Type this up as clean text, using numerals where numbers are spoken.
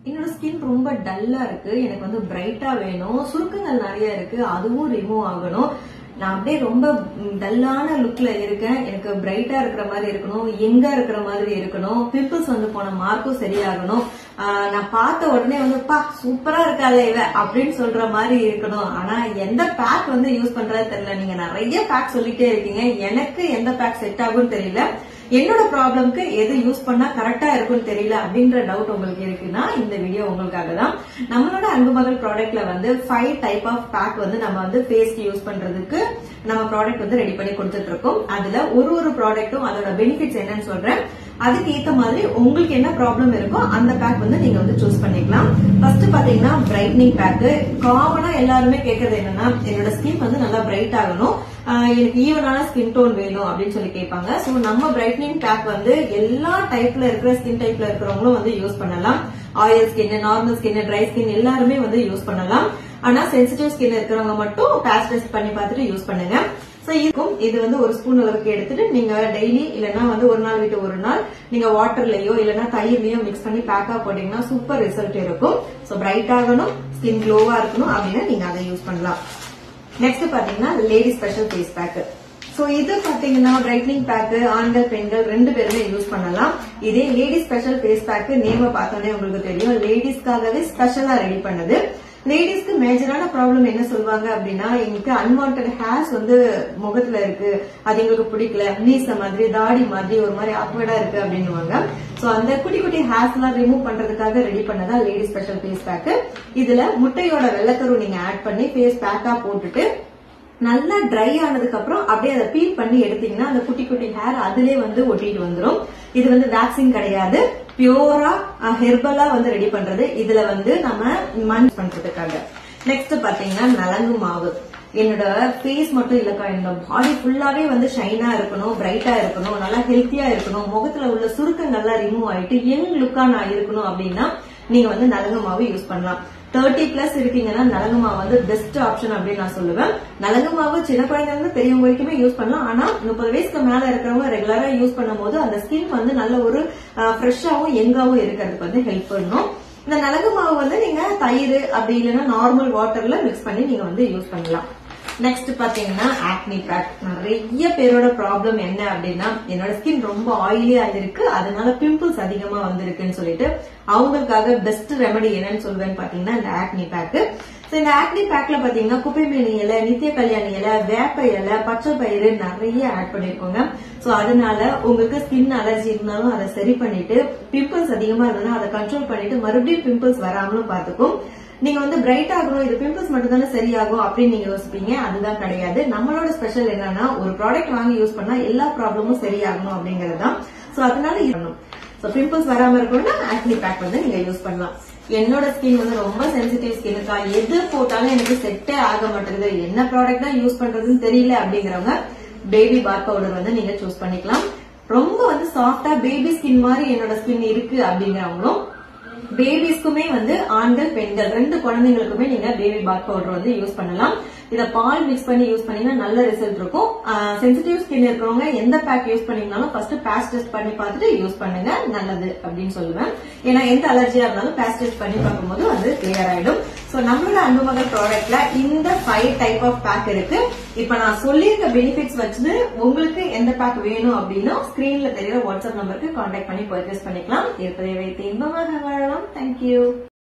என்னோட ஸ்கின் ரொம்ப டல்லா இருக்கு, எனக்கு வந்து பிரைட்டா வேணும், சுருக்கங்கள் நிறைய இருக்கு, அதுவும் ரிமூவ் ஆகணும். நான் அப்படியே ரொம்ப டல்லான லுக்ல இருக்கேன், எனக்கு பிரைட்டா இருக்கிற மாதிரி இருக்கணும், எங்கா இருக்கிற மாதிரி இருக்கணும், பிம்பிள்ஸ் வந்து போன மார்க்கும் சரியாகணும், நான் பார்த்த உடனே வந்து பா சூப்பரா இருக்காளே இவ அப்படின்னு சொல்ற மாதிரி இருக்கணும். ஆனா எந்த பேக் வந்து யூஸ் பண்றது தெரியல. நீங்க நிறைய பேக் சொல்லிட்டே இருக்கீங்க, எனக்கு எந்த பேக் செட் ஆகும்னு தெரியல, என்னோட ப்ராப்ளம்க்கு எது யூஸ் பண்ணா கரெக்டா இருக்கும்னு தெரியல அப்படின்ற டவுட் உங்களுக்கு இருக்குன்னா இந்த வீடியோ உங்களுக்காக தான். நம்மளோட அன்பு மகள் ப்ராடக்ட்ல வந்து 5 டைப் ஆஃப் பேக் வந்து நம்ம வந்து ஃபேஸ்க்கு யூஸ் பண்றதுக்கு நம்ம ப்ராடக்ட் வந்து ரெடி பண்ணி கொடுத்துட்டு இருக்கோம். அதுல ஒரு ப்ராடக்ட்டும் அதோட பெனிஃபிட்ஸ் என்னன்னு சொல்றேன். அதுக்கு ஏத்த மாதிரி உங்களுக்கு என்ன ப்ராப்ளம் இருக்கோ அந்த பேக் வந்து நீங்க வந்து சூஸ் பண்ணிக்கலாம். ஃபர்ஸ்ட் பாத்தீங்கன்னா பிரைட்னிங் பேக். காமனா எல்லாருமே கேட்கறது என்னன்னா என்னோட ஸ்கின் வந்து நல்லா பிரைட் ஆகணும், எனக்கு ஈவனான ஸ்கின் டோன் வேணும் அப்படின்னு சொல்லி கேட்பாங்க. சோ நம்ம பிரைட்னிங் பேக் வந்து எல்லா டைப்ல இருக்கிற ஸ்கின் டைப்ல இருக்கிறவங்களும் வந்து யூஸ் பண்ணலாம். Oil skin, normal skin, dry skin எல்லாருமே வந்து யூஸ் பண்ணலாம். ஆனா சென்சிட்டிவ் ஸ்கின் இருக்கிறவங்க மட்டும் பேட்ச் டெஸ்ட் பண்ணி பார்த்துட்டு யூஸ் பண்ணுங்க. சோ இது வந்து ஒரு ஸ்பூன் அளவுக்கு எடுத்துட்டு நீங்க டெய்லி இல்லன்னா வந்து ஒரு நாள் விட்டு ஒரு நாள் நீங்க வாட்டர்லயோ இல்லன்னா தயிர்லயோ மிக்ஸ் பண்ணி பேக்கா போட்டீங்கன்னா சூப்பர் ரிசல்ட் இருக்கும். சோ பிரைட் ஆகணும், ஸ்கின் க்ளோவா இருக்கணும் அப்படின்னா நீங்க அதை யூஸ் பண்ணலாம். நெக்ஸ்ட் பாத்தீங்கன்னா lady special face pack. So இது பாத்தீங்கன்னா பிரைட்னிங் பேக் ஆண்கள் பெண்கள் 2 பேருமே யூஸ் பண்ணலாம். இதே லேடி ஸ்பெஷல் ஃபேஸ் பேக் நேம பார்த்தோன்னே உங்களுக்கு தெரியும், லேடிஸ்க்காகவே ஸ்பெஷலா ரெடி பண்ணது. லேடிஸ்க்கு மேஜரான ப்ராப்ளம் என்ன சொல்லுவாங்க அப்படின்னா, எங்களுக்கு அன்வான்டட் ஹேர்ஸ் வந்து முகத்துல இருக்கு, அது எங்களுக்கு பிடிக்கல, மீச மாதிரி தாடி மாதிரி ஒரு மாதிரி ஆக்வர்டா இருக்கு அப்படின்னுவாங்க. சோ அந்த குட்டி குட்டி ஹேர்ஸ் எல்லாம் ரிமூவ் பண்றதுக்காக ரெடி பண்ணதா லேடி ஸ்பெஷல் ஃபேஸ் பேக். இதுல முட்டையோட வெள்ளக்கரு நீங்க ஆட் பண்ணி ஃபேஸ் பேக்கா போட்டுட்டு நல்லா ட்ரை ஆனதுக்கு அப்புறம் அப்படியே அதை பீல் பண்ணி எடுத்தீங்கன்னா அந்த குட்டி குட்டி ஹேர் அதுலயே வந்து ஒட்டிட்டு வந்துடும். இது வந்து வேக்சின் கிடையாது, பியூரா ஹெர்பலா வந்து ரெடி பண்றது. இதுல வந்து நம்ம மண் பண்றதுக்காக. நெக்ஸ்ட் பாத்தீங்கன்னா நலங்கு மாவு. என்னோட ஃபேஸ் மட்டும் இல்லக்கா, என்னோட பாடி ஃபுல்லாவே வந்து ஷைனா இருக்கணும், பிரைட்டா இருக்கணும், நல்லா ஹெல்த்தியா இருக்கணும், முகத்துல உள்ள சுருக்கங்கள்லாம் ரிமூவ் ஆயிட்டு யங் லுக்கா நான் இருக்கணும் அப்படின்னா நீங்க வந்து நலங்கு மாவு யூஸ் பண்ணலாம். 30+ இருக்கீங்கன்னா நலங்கு மாவு வந்து பெஸ்ட் ஆப்ஷன் அப்படின்னு நான் சொல்லுவேன். நலங்கு மாவு சின்ன குழந்தைங்க பெரியவங்க வரைக்குமே யூஸ் பண்ணலாம். ஆனா 30 வயசுக்கு மேல இருக்கிறவங்க ரெகுலரா யூஸ் பண்ணும் போது அந்த ஸ்கின் வந்து நல்ல ஒரு ஃப்ரெஷ்ஷாவும் யங்காவும் இருக்கிறதுக்கு வந்து ஹெல்ப் பண்ணும். இந்த நலங்கு மாவு வந்து நீங்க தயிர் அப்படி இல்லைன்னா நார்மல் வாட்டர்ல மிக்ஸ் பண்ணி நீங்க வந்து யூஸ் பண்ணலாம். நெக்ஸ்ட் பாத்தீங்கன்னா ஆக்னி பேக். நிறைய பேரோட ப்ராப்ளம் என்ன அப்படின்னா என்னோட ஸ்கின் ரொம்ப ஆயிலியா இருக்கு, அதனால பிம்பிள்ஸ் அதிகமா வந்திருக்குன்னு சொல்லிட்டு அவங்களுக்காக பெஸ்ட் ரெமெடி என்னன்னு சொல்லுவேன்னு பாத்தீங்கன்னா இந்த ஆக்னி பேக். இந்த ஆக்னி பேக்ல பாத்தீங்கன்னா குப்பைமேனி இலை, நித்திய கல்யாணி இலை, வேப்ப இலை, பச்சை பயிறு நிறைய ஆட் பண்ணிருக்கோங்க. சோ அதனால உங்களுக்கு ஸ்கின் அலர்ஜி இருந்தாலும் அதை சரி பண்ணிட்டு, பிம்பிள்ஸ் அதிகமா இருந்தாலும் அதை கண்ட்ரோல் பண்ணிட்டு மறுபடியும் பிம்பிள்ஸ் வராமலும் பாத்துக்கும். நீங்க வந்து பிரைட் ஆகணும், இது பிம்பிள்ஸ் மட்டும் தானே சரியாகும் அப்படின்னு நீங்க யோசிப்பீங்க. அதுதான் கிடையாது. நம்மளோட ஸ்பெஷல் என்னன்னா ஒரு ப்ராடக்ட் வாங்கி யூஸ் பண்ணா எல்லா ப்ராப்ளமும் சரியாகணும் அப்படிங்கறது தான். சோ அதனால சோ பிம்பிள்ஸ் வராம இருக்கணும்னா ஆக்னி பேக் வந்து நீங்க யூஸ் பண்ணலாம். என்னோட ஸ்கின் வந்து ரொம்ப சென்சிட்டிவ் ஸ்கின்னுக்கா, எது போட்டாலும் எனக்கு செட்டே ஆக மாட்டேங்குது, என்ன ப்ராடக்ட் தான் யூஸ் பண்றதுன்னு தெரியல அப்படிங்கிறவங்க பேபி பாத் பவுடர் வந்து நீங்க சூஸ் பண்ணிக்கலாம். ரொம்ப வந்து சாஃப்டா பேபி ஸ்கின் மாதிரி என்னோட ஸ்கின் இருக்கு அப்படிங்கிறவங்களும், பேபிஸ்க்குமே வந்து ஆண்கள் பெண்கள் 2 குழந்தைங்களுக்குமே நீங்க பேபி பாத் பவுடர் வந்து யூஸ் பண்ணலாம். இத பால் மிக்ஸ் பண்ணி யூஸ் பண்ணீங்கன்னா நல்ல ரிசல்ட் இருக்கும். சென்சிட்டிவ் ஸ்கின் இருக்கிறவங்க எந்த பேக் யூஸ் பண்ணீங்கனாலும் ஃபர்ஸ்ட் பேட்ச் டெஸ்ட் பண்ணி பார்த்துட்டு யூஸ் பண்ணுங்க, நல்லது அப்படின்னு சொல்லுவேன். ஏன்னா எந்த அலர்ஜியா இருந்தாலும் பேட்ச் டெஸ்ட் பண்ணி பார்க்கும்போது அது கிளியர் ஆயிடும். சோ நம்மளோட அன்பு மகள் ப்ராடக்ட்ல இந்த 5 டைப் ஆஃப் பேக் இருக்கு. இப்ப நான் சொல்லியிருக்க பெனிஃபிட்ஸ் வச்சு உங்களுக்கு எந்த பேக் வேணும் அப்படின்னா ஸ்கிரீன்ல தெரியுற வாட்ஸ்அப் நம்பருக்கு கான்டாக்ட் பண்ணி பர்ச்சேஸ் பண்ணிக்கலாம். இருப்பதை வைத்து இன்பமாக வாழலாம். தேங்க்யூ.